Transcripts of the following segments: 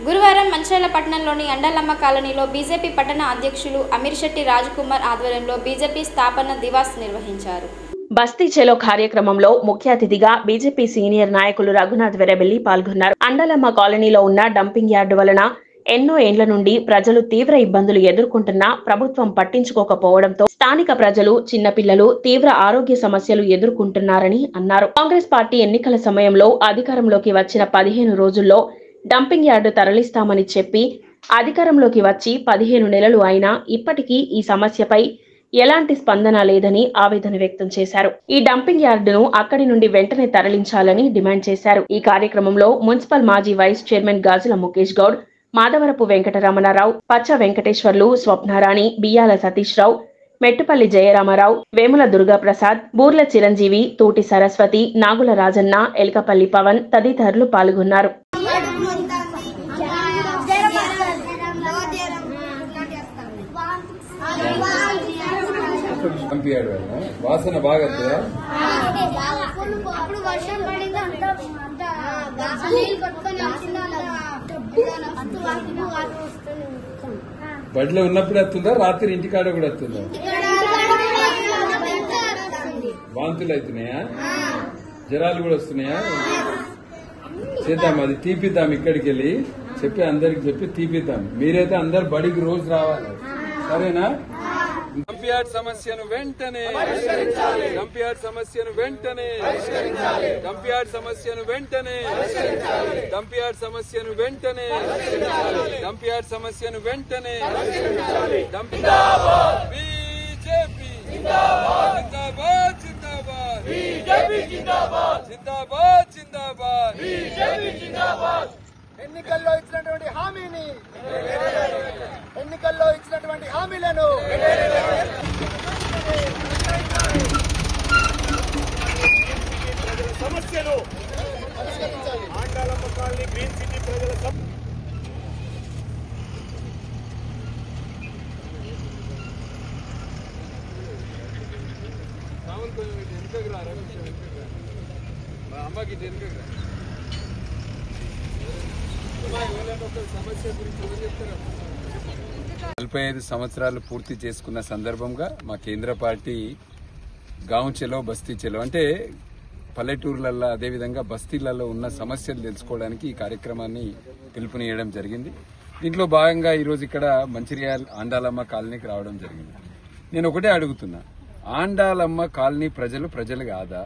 గురువారం మంచిర్యాల పట్టణంలోని అండాలమ్మ కాలనీలో బీజేపీ పట్టణ అధ్యక్షులు అమీర్శెట్టి రాజ్కుమార్ ఆధ్వర్యంలో బీజేపీ స్థాపన దివాస్ నిర్వహించారు. బస్తీ చలో కార్యక్రమంలో ముఖ్య అతిథిగా బీజేపీ సీనియర్ నాయకులు రఘునాథ్ వెరబెల్లి పాల్గొన్నారు. అండాలమ్మ కాలనీలో ఉన్న డంపింగ్ యార్డు వలన ఎన్నో ఏండ్ల నుండి ప్రజలు తీవ్ర ఇబ్బందులు ఎదుర్కొంటున్నా ప్రభుత్వం పట్టించుకోకపోవడంతో స్థానిక ప్రజలు, చిన్నపిల్లలు తీవ్ర ఆరోగ్య సమస్యలు ఎదుర్కొంటున్నారని అన్నారు. కాంగ్రెస్ పార్టీ ఎన్నికల సమయంలో అధికారంలోకి వచ్చిన 15 రోజుల్లో డంపింగ్ యార్డు తరలిస్తామని చెప్పి అధికారంలోకి వచ్చి 15 నెలలు అయినా ఇప్పటికీ ఈ సమస్యపై ఎలాంటి స్పందన లేదని ఆవేదన వ్యక్తం చేశారు. ఈ డంపింగ్ యార్డును అక్కడి నుండి వెంటనే తరలించాలని డిమాండ్ చేశారు. ఈ కార్యక్రమంలో మున్సిపల్ మాజీ వైస్ చైర్మన్ గాజుల ముఖేష్ గౌడ్, మాధవరపు వెంకటరమణారావు, పచ్చ వెంకటేశ్వర్లు, స్వప్నారాణి, బియ్యాల సతీష్ రావు, మెట్టుపల్లి జయరామారావు, వేముల దుర్గాప్రసాద్, బూర్ల చిరంజీవి, తూటి సరస్వతి, నాగుల రాజన్న, ఎల్కపల్లి పవన్ తదితరులు పాల్గొన్నారు. వాసన బాగా బడిలో ఉన్నప్పుడు వస్తుందా, రాత్రి ఇంటికాడ కూడా వస్తుందా? వాంతులు అవుతున్నాయా, జ్వరాలు కూడా వస్తున్నాయా? చేద్దాం, అది తీపిద్దాం, ఇక్కడికి వెళ్ళి చెప్పి అందరికి చెప్పి తీపిద్దాం. మీరైతే అందరు బడికి రోజు రావాలి, సరేనా? డంపియార్డ్ సమస్యను వెంటనే, డంపియార్డ్ సమస్యను వెంటనే, డంపియార్డ్ సమస్యను వెంటనే, డంపియార్డ్ సమస్యను వెంటనే, డంపియార్డ్ సమస్యను వెంటనే. బీజేపీ జిందాబాద్, జిందాబాద్, బీజేపీ జిందాబాద్, జిందాబాద్, జిందాబాద్, బీజేపీ జిందాబాద్. ఎన్నికల్లో ఇచ్చినటువంటి హామీలను సమస్యలు ఆండాలమ్మ కాలనీ గ్రీన్ సిటీ ప్రజల అమ్మకి 45 సంవత్సరాలు పూర్తి చేసుకున్న సందర్భంగా మా కేంద్ర పార్టీ గాంవ్ చెలో బస్తీ చెలో అంటే పల్లెటూర్లలో అదేవిధంగా బస్తీలలో ఉన్న సమస్యలు తెలుసుకోవడానికి ఈ కార్యక్రమాన్ని పిలుపునియడం జరిగింది. దీంట్లో భాగంగా ఈరోజు ఇక్కడ మంచిర్యాల ఆండాలమ్మ కాలనీకి రావడం జరిగింది. నేను ఒకటే అడుగుతున్నా, ఆండాలమ్మ కాలనీ ప్రజలు కాదా?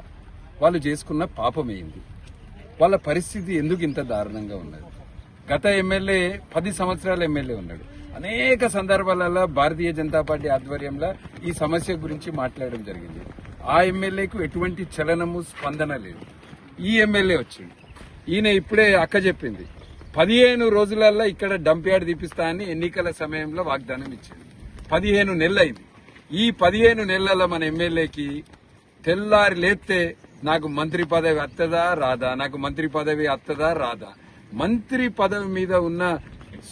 వాళ్ళు చేసుకున్న పాపమేంది? వాళ్ళ పరిస్థితి ఎందుకు ఇంత దారుణంగా ఉన్నది? గత ఎమ్మెల్యే 10 సంవత్సరాల ఎమ్మెల్యే ఉన్నాడు. అనేక సందర్భాలలో భారతీయ జనతా పార్టీ ఆధ్వర్యంలో ఈ సమస్య గురించి మాట్లాడడం జరిగింది. ఆ ఎమ్మెల్యేకు ఎటువంటి చలనము, స్పందన లేదు. ఈ ఎమ్మెల్యే వచ్చింది. ఈయన ఇప్పుడే అక్క చెప్పింది 15 రోజులలో ఇక్కడ డంప్ యార్డ్ తీపిస్తా అని ఎన్నికల సమయంలో వాగ్దానం ఇచ్చింది. 15 నెలలైంది. ఈ 15 నెలల మన ఎమ్మెల్యేకి తెల్లారి లేస్తే నాకు మంత్రి పదవి వత్తదా రాదా, నాకు మంత్రి పదవి వత్తదా రాదా, మంత్రి పదవి మీద ఉన్న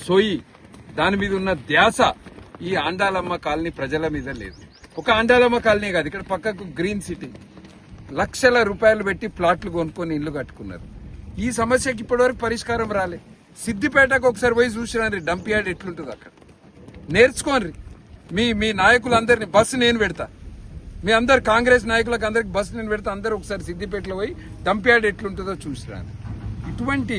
సొయి, దాని మీద ఉన్న ధ్యాస ఈ ఆండాలమ్మ కాలనీ ప్రజల మీద లేదు. ఒక ఆండాలమ్మ కాలనీ కాదు, ఇక్కడ పక్కకు గ్రీన్ సిటీ లక్షల రూపాయలు పెట్టి ప్లాట్లు కొనుక్కొని ఇల్లు కట్టుకున్నారు. ఈ సమస్యకి ఇప్పటివరకు పరిష్కారం రాలే. సిద్దిపేటకు ఒకసారి పోయి చూసినారు డంప్ యార్డ్ ఎట్లుంటుంది అక్కడ. నేర్చుకోండి. మీ నాయకులందరినీ బస్సు నేను పెడతా, మీ అందరు కాంగ్రెస్ నాయకులకు అందరికి బస్సు నేను పెడతా, అందరూ ఒకసారి సిద్దిపేటలో పోయి డంప్ యార్డ్ ఎట్లుంటుందో చూసిరాను. ఇటువంటి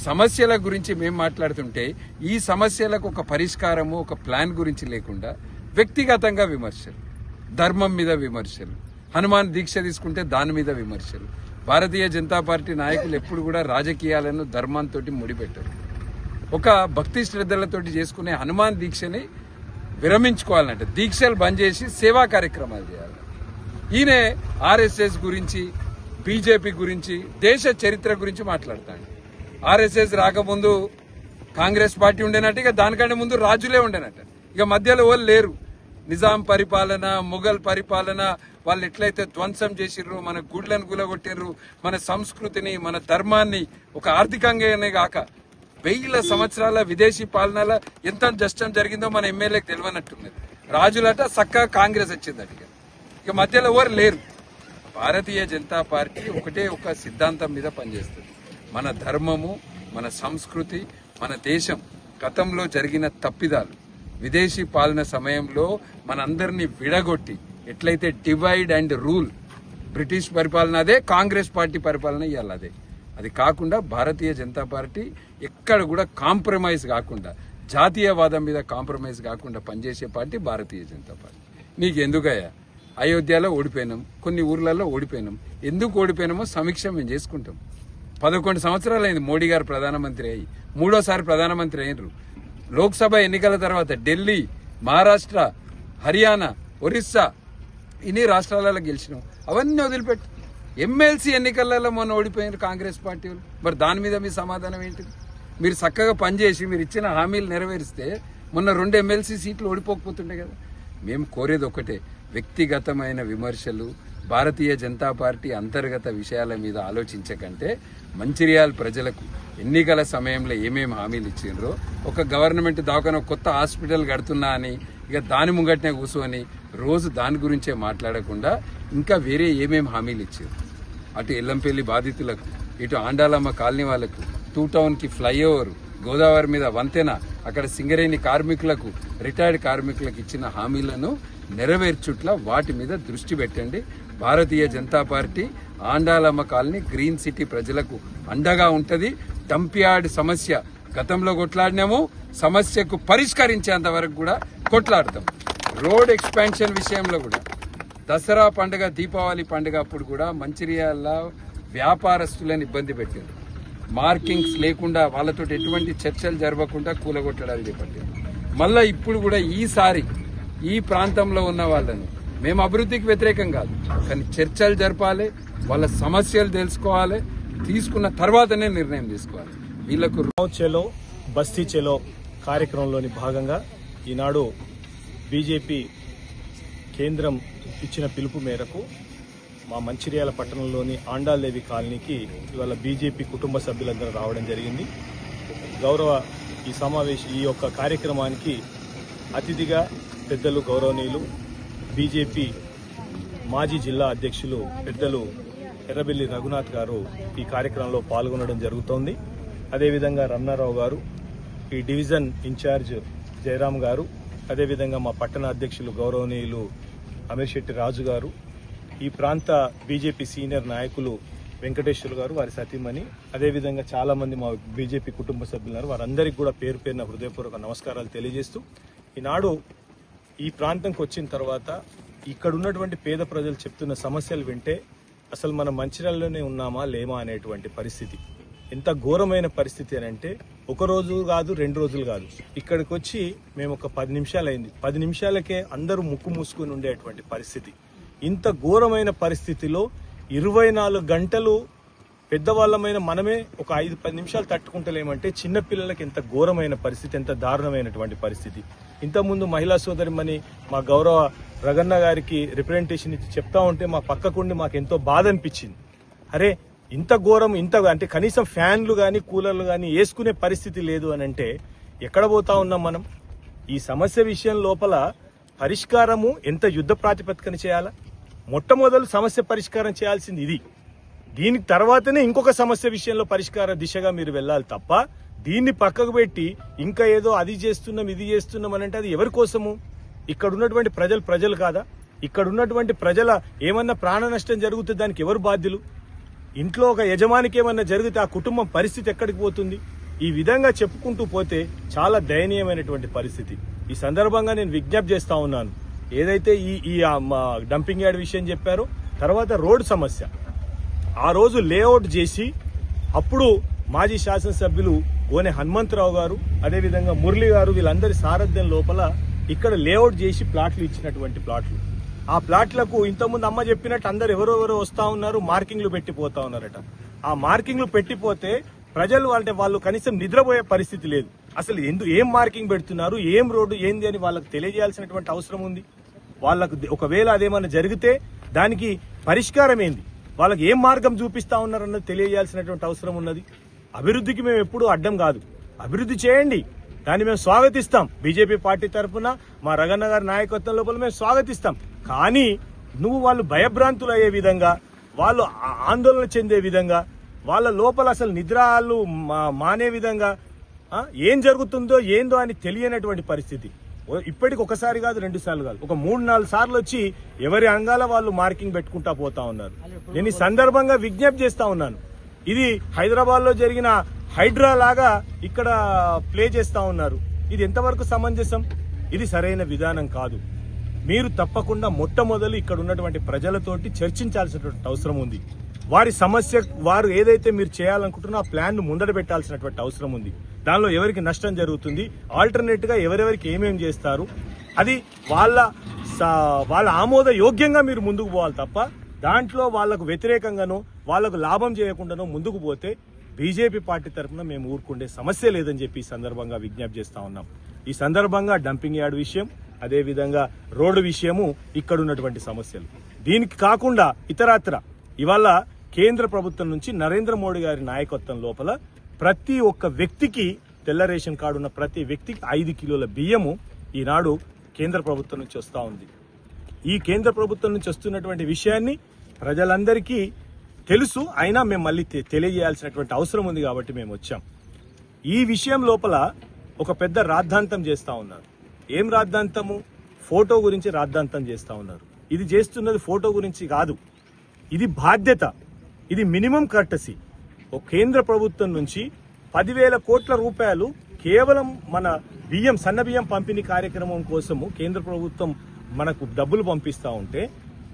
సమస్యల గురించి మేము మాట్లాడుతుంటే ఈ సమస్యలకు ఒక పరిష్కారము, ఒక ప్లాన్ గురించి లేకుండా వ్యక్తిగతంగా విమర్శలు, ధర్మం మీద విమర్శలు, హనుమాన్ దీక్ష తీసుకుంటే దాని మీద విమర్శలు. భారతీయ జనతా పార్టీ నాయకులు ఎప్పుడు కూడా రాజకీయాలను ధర్మంతో ముడిపెట్టారు. ఒక భక్తి శ్రద్ధలతోటి చేసుకునే హనుమాన్ దీక్షని విరమించుకోవాలంటే దీక్షలు బంద్ చేసి సేవా కార్యక్రమాలు చేయాలి. ఈయన ఆర్ఎస్ఎస్ గురించి, బీజేపీ గురించి, దేశ చరిత్ర గురించి మాట్లాడతాడు. ఆర్ఎస్ఎస్ రాకముందు కాంగ్రెస్ పార్టీ ఉండేనట్టు, ఇక దానికంటే ముందు రాజులే ఉండేనట్టు, ఇక మధ్యలో వాళ్ళు లేరు. నిజాం పరిపాలన, మొఘల్ పరిపాలన, వాళ్ళు ఎట్లయితే ధ్వంసం చేసిర్రు, మన గుడ్లను గులగొట్టిర్రు, మన సంస్కృతిని, మన ధర్మాన్ని, ఒక ఆర్థికంగానే కాక 1000 సంవత్సరాల విదేశీ పాలనలో ఎంత నష్టం జరిగిందో మన ఎమ్మెల్యేకి తెలియనట్టున్నది. రాజులట చక్కగా కాంగ్రెస్ వచ్చిందట, ఇక మధ్యలో ఎవరు లేరు. భారతీయ జనతా పార్టీ ఒకటే ఒక సిద్ధాంతం మీద పనిచేస్తుంది. మన ధర్మము, మన సంస్కృతి, మన దేశం గతంలో జరిగిన తప్పిదాలు, విదేశీ పాలన సమయంలో మనందరినీ విడగొట్టి ఎట్లయితే డివైడ్ అండ్ రూల్, బ్రిటిష్ పరిపాలన అదే, కాంగ్రెస్ పార్టీ పరిపాలన ఇవాళ అదే. అది కాకుండా భారతీయ జనతా పార్టీ ఎక్కడ కూడా కాంప్రమైజ్ కాకుండా, జాతీయవాదం మీద కాంప్రమైజ్ కాకుండా పనిచేసే పార్టీ భారతీయ జనతా పార్టీ. మీకు ఎందుకయ్యా అయోధ్యలో ఓడిపోయినాం, కొన్ని ఊర్లలో ఓడిపోయినాం. ఎందుకు ఓడిపోయినామో సమీక్ష మేము చేసుకుంటాం. 11 సంవత్సరాలు అయింది మోడీ గారు ప్రధానమంత్రి అయ్యి, 3వ ప్రధానమంత్రి అయినరు. లోక్సభ ఎన్నికల తర్వాత ఢిల్లీ, మహారాష్ట్ర, హర్యానా, ఒరిస్సా ఇన్ని రాష్ట్రాలలో గెలిచినాం. అవన్నీ వదిలిపెట్టి ఎమ్మెల్సీ ఎన్నికలలో మొన్న ఓడిపోయినారు కాంగ్రెస్ పార్టీ వాళ్ళు. మరి దాని మీద మీ సమాధానం ఏంటిది? మీరు చక్కగా పనిచేసి మీరు ఇచ్చిన హామీలు నెరవేరిస్తే మొన్న 2 ఎమ్మెల్సీ సీట్లు ఓడిపోకపోతుండే కదా. మేము కోరేది ఒకటే, వ్యక్తిగతమైన విమర్శలు, భారతీయ జనతా పార్టీ అంతర్గత విషయాల మీద ఆలోచించకంటే మంచిర్యాల ప్రజలకు ఎన్నికల సమయంలో ఏమేమి హామీలు ఇచ్చిండ్రో, ఒక గవర్నమెంట్ దవాఖాన కొత్త హాస్పిటల్ కడుతున్నా అని ఇక దాని ముంగట్నే కూర్చొని రోజు దాని గురించే మాట్లాడకుండా ఇంకా వేరే ఏమేమి హామీలు ఇచ్చారు, అటు ఎల్లంపల్లి బాధితులకు, ఇటు ఆండాలమ్మ కాలనీ వాళ్లకు, 2 టౌన్కి ఫ్లైఓవర్, గోదావరి మీద వంతెన, అక్కడ సింగరేణి కార్మికులకు, రిటైర్డ్ కార్మికులకు ఇచ్చిన హామీలను నెరవేర్చుట్ల వాటి మీద దృష్టి పెట్టండి. Bharatiya Janata party Andalamma colony, green city ప్రజలకు అండగా ఉంటది. డంప్యార్డ్ సమస్య గతంలో కొట్లాడినాము, సమస్యకు పరిష్కరించేంత వరకు కూడా కొట్లాడతాం. రోడ్ ఎక్స్పాన్షన్ విషయంలో కూడా దసరా పండుగ, దీపావళి పండుగ అప్పుడు కూడా మంచిర్యాల వ్యాపారస్తులను ఇబ్బంది పెట్టారు. మార్కింగ్స్ లేకుండా, వాళ్ళతో ఎటువంటి చర్చలు జరగకుండా కూలగొట్టడాలు చేపట్టారు. మళ్ళా ఇప్పుడు కూడా ఈసారి ఈ ప్రాంతంలో ఉన్న వాళ్ళను, మేము అభివృద్ధికి వ్యతిరేకం కాదు, కానీ చర్చలు జరపాలి, వాళ్ళ సమస్యలు తెలుసుకోవాలి, తీసుకున్న తర్వాతనే నిర్ణయం తీసుకోవాలి. వీళ్లకు చలో బస్తీ చలో కార్యక్రమంలోని భాగంగా ఈనాడు బీజేపీ కేంద్రం ఇచ్చిన పిలుపు మేరకు మా మంచిర్యాల పట్టణంలోని ఆండాల్దేవి కాలనీకి ఇవాళ బీజేపీ కుటుంబ సభ్యులందరూ రావడం జరిగింది. గౌరవ ఈ యొక్క కార్యక్రమానికి అతిథిగా పెద్దలు గౌరవనీయులు బీజేపీ మాజీ జిల్లా అధ్యక్షులు పెద్దలు ఎర్రబెల్లి రఘునాథ్ గారు ఈ కార్యక్రమంలో పాల్గొనడం జరుగుతోంది. అదేవిధంగా రమణారావు గారు, ఈ డివిజన్ ఇన్ఛార్జ్ జయరామ్ గారు, అదేవిధంగా మా పట్టణ అధ్యక్షులు గౌరవనీయులు అమీర్శెట్టి రాజు గారు, ఈ ప్రాంత బీజేపీ సీనియర్ నాయకులు వెంకటేశ్వర్ గారు, వారి సతీమణి, అదేవిధంగా చాలా మంది మా బీజేపీ కుటుంబ సభ్యులున్నారు. వారందరికీ కూడా పేరు పేరున హృదయపూర్వక నమస్కారాలు తెలియజేస్తూ, ఈనాడు ఈ ప్రాంతంకి వచ్చిన తర్వాత ఇక్కడ ఉన్నటువంటి పేద ప్రజలు చెప్తున్న సమస్యలు వింటే అసలు మనం మంచిర్యాలలోనే ఉన్నామా లేమా అనేటువంటి పరిస్థితి. ఎంత ఘోరమైన పరిస్థితి అని అంటే, ఒక రోజు కాదు, 2 రోజులు కాదు, ఇక్కడికి వచ్చి మేము ఒక 10 నిమిషాలు అయింది, 10 నిమిషాలకే అందరూ ముక్కు మూసుకుని ఉండేటువంటి పరిస్థితి. ఇంత ఘోరమైన పరిస్థితిలో 24 గంటలు పెద్దవాళ్ళమైన మనమే ఒక 5-10 నిమిషాలు తట్టుకుంటలేమంటే చిన్నపిల్లలకి ఎంత ఘోరమైన పరిస్థితి, ఎంత దారుణమైనటువంటి పరిస్థితి. ఇంతకుముందు మహిళా సోదరిమణి మా గౌరవ రగన్న గారికి రిప్రజెంటేషన్ ఇచ్చి చెప్తా ఉంటే మా పక్కకుండి మాకు ఎంతో బాధ అనిపించింది. అరే ఇంత ఘోరం, అంటే కనీసం ఫ్యాన్లు కానీ కూలర్లు కానీ వేసుకునే పరిస్థితి లేదు అని అంటే ఎక్కడ పోతా ఉన్నాం మనం? ఈ సమస్య విషయం లోపల పరిష్కారము ఎంత యుద్ధ ప్రాతిపదికన చేయాలా? మొట్టమొదలు సమస్య పరిష్కారం చేయాల్సింది ఇది. దీనికి తర్వాతనే ఇంకొక సమస్య విషయంలో పరిష్కార దిశగా మీరు వెళ్ళాలి తప్ప దీన్ని పక్కకు పెట్టి ఇంకా ఏదో అది చేస్తున్నాం ఇది చేస్తున్నాం అని అంటే అది ఎవరి కోసము? ఇక్కడ ఉన్నటువంటి ప్రజలు కాదా? ఇక్కడ ఉన్నటువంటి ప్రజల ఏమన్నా ప్రాణ నష్టం జరిగితే దానికి ఎవరు బాధ్యులు? ఇంట్లో ఒక యజమానికి ఏమన్నా జరిగితే ఆ కుటుంబం పరిస్థితి ఎక్కడికి పోతుంది? ఈ విధంగా చెప్పుకుంటూ పోతే చాలా దయనీయమైనటువంటి పరిస్థితి. ఈ సందర్భంగా నేను విజ్ఞప్తి చేస్తా ఉన్నాను, ఏదైతే ఈ డంపింగ్ యార్డ్ విషయం చెప్పారో, తర్వాత రోడ్డు సమస్య, ఆ రోజు లేఅవుట్ చేసి అప్పుడు మాజీ శాసనసభ్యులు గోనె హనుమంతరావు గారు, అదేవిధంగా మురళి గారు, వీళ్ళందరి సారథ్యం లోపల ఇక్కడ లేఅవుట్ చేసి ప్లాట్లు ఇచ్చినటువంటి ప్లాట్లు. ఆ ప్లాట్లకు ఇంతకుముందు అమ్మ చెప్పినట్టు అందరు ఎవరెవరో వస్తా ఉన్నారు, మార్కింగ్లు పెట్టిపోతా ఉన్నారట. ఆ మార్కింగ్లు పెట్టిపోతే ప్రజలు అంటే వాళ్ళు కనీసం నిద్రపోయే పరిస్థితి లేదు. అసలు ఏం మార్కింగ్ పెడుతున్నారు, ఏం రోడ్డు ఏంది అని వాళ్ళకు తెలియజేయాల్సినటువంటి అవసరం ఉంది. వాళ్ళకు ఒకవేళ అదేమన్నా జరిగితే దానికి పరిష్కారం ఏంది, వాళ్ళకి ఏం మార్గం చూపిస్తా ఉన్నారన్నది తెలియజేయాల్సినటువంటి అవసరం ఉన్నది. అభివృద్ధికి మేము ఎప్పుడూ అడ్డం కాదు, అభివృద్ధి చేయండి, దాన్ని మేము స్వాగతిస్తాం. బీజేపీ పార్టీ తరఫున మా రగన్న గారి నాయకత్వం లోపల మేము స్వాగతిస్తాం. కానీ నువ్వు వాళ్ళు భయభ్రాంతులు అయ్యే విధంగా, వాళ్ళు ఆందోళన చెందే విధంగా, వాళ్ళ లోపల అసలు నిద్రాలు మానే విధంగా ఏం జరుగుతుందో ఏందో అని తెలియనటువంటి పరిస్థితి. ఇప్పటికి ఒకసారి కాదు, 2 సార్లు కాదు, ఒక 3-4 సార్లు వచ్చి ఎవరి అంగాల వాళ్ళు మార్కింగ్ పెట్టుకుంటా పోతా ఉన్నారు. నేను ఈ సందర్భంగా విజ్ఞప్తి చేస్తా ఉన్నాను, ఇది హైదరాబాద్ లో జరిగిన హైడ్రా లాగా ఇక్కడ ప్లే చేస్తా ఉన్నారు. ఇది ఎంతవరకు సమంజసం? ఇది సరైన విధానం కాదు. మీరు తప్పకుండా మొట్టమొదలు ఇక్కడ ఉన్నటువంటి ప్రజలతోటి చర్చించాల్సినటువంటి అవసరం ఉంది. వారి సమస్య, వారు ఏదైతే మీరు చేయాలనుకుంటున్నా ఆ ప్లాన్ ను ముందట పెట్టాల్సినటువంటి అవసరం ఉంది. దానిలో ఎవరికి నష్టం జరుగుతుంది, ఆల్టర్నేట్ గా ఎవరెవరికి ఏమేమి చేస్తారు, అది వాళ్ళ ఆమోద యోగ్యంగా మీరు ముందుకు పోవాలి తప్ప దాంట్లో వాళ్లకు వ్యతిరేకంగానో వాళ్లకు లాభం చేయకుండానో ముందుకు పోతే బీజేపీ పార్టీ తరఫున మేము ఊరుకుండే సమస్య లేదని చెప్పి ఈ సందర్భంగా విజ్ఞప్తి చేస్తా ఉన్నాం. ఈ సందర్భంగా డంపింగ్ యార్డ్ విషయం, అదేవిధంగా రోడ్డు విషయము, ఇక్కడ ఉన్నటువంటి సమస్యలు, దీనికి కాకుండా ఇతరత్ర ఇవాళ కేంద్ర ప్రభుత్వం నుంచి నరేంద్ర మోడీ గారి నాయకత్వం లోపల ప్రతి ఒక్క వ్యక్తికి, తెల్ల రేషన్ కార్డు ఉన్న ప్రతి వ్యక్తికి 5 కిలోల బియ్యము ఈనాడు కేంద్ర ప్రభుత్వం నుంచి వస్తా ఉంది. ఈ కేంద్ర ప్రభుత్వం నుంచి వస్తున్నటువంటి విషయాన్ని ప్రజలందరికీ తెలుసు, అయినా మేము మళ్ళీ తెలియజేయాల్సినటువంటి అవసరం ఉంది కాబట్టి మేము వచ్చాం. ఈ విషయం లోపల ఒక పెద్ద రాద్ధాంతం చేస్తా ఉన్నారు. ఏం రాద్ధాంతము? ఫోటో గురించి రాద్ధాంతం చేస్తా ఉన్నారు. ఇది చేస్తున్నది ఫోటో గురించి కాదు, ఇది బాధ్యత, ఇది మినిమం కర్టసీ. ఒక కేంద్ర ప్రభుత్వం నుంచి 10,000 కోట్ల రూపాయలు కేవలం మన బియ్యం, సన్న బియ్యం పంపిణీ కార్యక్రమం కోసము కేంద్ర ప్రభుత్వం మనకు డబ్బులు పంపిస్తా ఉంటే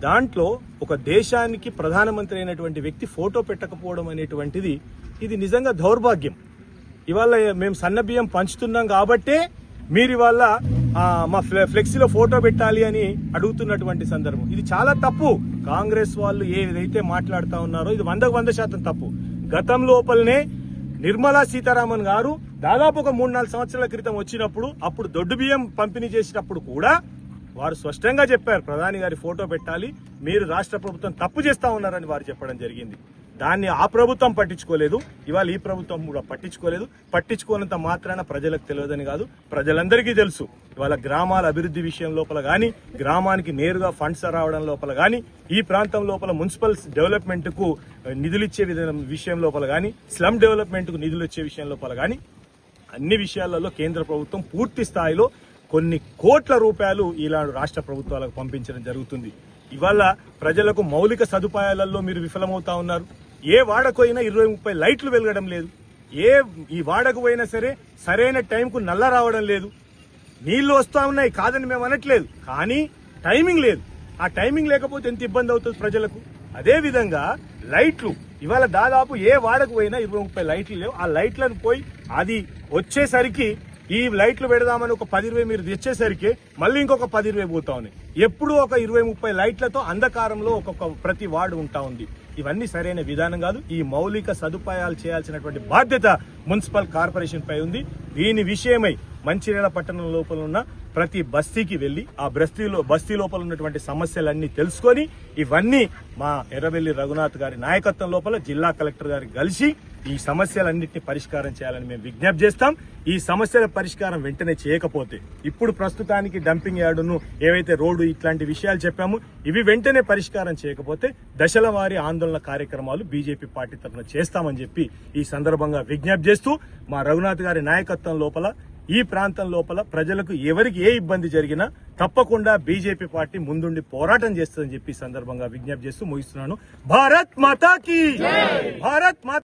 దాంట్లో ఒక దేశానికి ప్రధానమంత్రి అయినటువంటి వ్యక్తి ఫోటో పెట్టకపోవడం అనేటువంటిది ఇది నిజంగా దౌర్భాగ్యం. ఇవాళ మేము సన్న బియ్యం పంచుతున్నాం కాబట్టే మీరు ఇవాళ మా ఫ్లెక్సీలో ఫోటో పెట్టాలి అని అడుగుతున్నటువంటి సందర్భం. ఇది చాలా తప్పు. కాంగ్రెస్ వాళ్ళు ఏదైతే మాట్లాడుతా ఉన్నారో ఇది 100% తప్పు. గతం లోపలనే నిర్మలా సీతారామన్ గారు దాదాపు ఒక 3-4 సంవత్సరాల క్రితం వచ్చినప్పుడు, అప్పుడు దొడ్డు బియ్యం పంపిణీ చేసినప్పుడు కూడా వారు స్పష్టంగా చెప్పారు, ప్రధాని గారి ఫోటో పెట్టాలి, మీరు రాష్ట్ర ప్రభుత్వం తప్పు చేస్తా ఉన్నారని వారు చెప్పడం జరిగింది. దాన్ని ఆ ప్రభుత్వం పట్టించుకోలేదు, ఇవాళ ఈ ప్రభుత్వం కూడా పట్టించుకోలేదు. పట్టించుకోనంత మాత్రాన ప్రజలకు తెలియదని కాదు, ప్రజలందరికీ తెలుసు. ఇవాళ గ్రామాల అభివృద్ధి విషయం లోపల గాని, గ్రామానికి నేరుగా ఫండ్స్ రావడం లోపల గాని, ఈ ప్రాంతం లోపల మున్సిపల్ డెవలప్మెంట్ కు నిధులు ఇచ్చే విషయం లోపల గాని, స్లమ్ డెవలప్మెంట్ కు నిధులు ఇచ్చే విషయం లోపల గాని, అన్ని విషయాలలో కేంద్ర ప్రభుత్వం పూర్తి స్థాయిలో కొన్ని కోట్ల రూపాయలు ఈనాడు రాష్ట్ర ప్రభుత్వాలకు పంపించడం జరుగుతుంది. ఇవాళ ప్రజలకు మౌలిక సదుపాయాలలో మీరు విఫలమవుతా ఉన్నారు. ఏ వాడకు అయినా 20-30 లైట్లు వెలగడం లేదు. ఈ వాడకు పోయినా సరే సరైన టైంకు నల్ల రావడం లేదు. నీళ్లు వస్తా ఉన్నాయి కాదని మేము అనట్లేదు, కానీ టైమింగ్ లేదు. ఆ టైమింగ్ లేకపోతే ఎంత ఇబ్బంది అవుతుంది ప్రజలకు. అదే విధంగా లైట్లు ఇవాళ దాదాపు ఏ వాడకు పోయినా 20-30 లైట్లు లేవు. ఆ లైట్లను పోయి అది వచ్చేసరికి ఈ లైట్లు పెడదామని ఒక 10-20 మీరు తెచ్చేసరికి మళ్ళీ ఇంకొక 10-20 పోతా ఉన్నాయి. ఎప్పుడు ఒక 20-30 లైట్లతో అంధకారంలో ఒక్కొక్క ప్రతి వార్డు ఉంటా ఉంది. ఇవన్నీ సరైన విధానం కాదు. ఈ మౌలిక సదుపాయాలు చేయాల్సినటువంటి బాధ్యత మున్సిపల్ కార్పొరేషన్ పై ఉంది. దీని విషయమై మంచిర్యాల పట్టణం లోపల ఉన్న ప్రతి బస్తీకి వెళ్లి ఆ బస్తీ లోపల ఉన్నటువంటి సమస్యలన్నీ తెలుసుకొని ఇవన్నీ మా ఎర్రబెల్లి రఘునాథ్ గారి నాయకత్వం లోపల జిల్లా కలెక్టర్ గారికి కలిసి ఈ సమస్యలన్నింటినీ పరిష్కారం చేయాలని మేము విజ్ఞప్తి చేస్తాం. ఈ సమస్యల పరిష్కారం వెంటనే చేయకపోతే, ఇప్పుడు ప్రస్తుతానికి డంపింగ్ యార్డును ఏవైతే రోడ్డు ఇట్లాంటి విషయాలు చెప్పామో ఇవి వెంటనే పరిష్కారం చేయకపోతే దశల వారీ ఆందోళన కార్యక్రమాలు బీజేపీ పార్టీ తరఫున చేస్తామని చెప్పి ఈ సందర్భంగా విజ్ఞప్తి చేస్తూ, మా రఘునాథ్ గారి నాయకత్వం లోపల ఈ ప్రాంతం లోపల ప్రజలకు ఎవరికి ఏ ఇబ్బంది జరిగినా తప్పకుండా బీజేపీ పార్టీ ముందుండి పోరాటం చేస్తుందని చెప్పి సందర్భంగా విజ్ఞప్తి చేస్తూ ముగిస్తున్నాను. భారత్ మాతా కీ, భారత్ మాతా.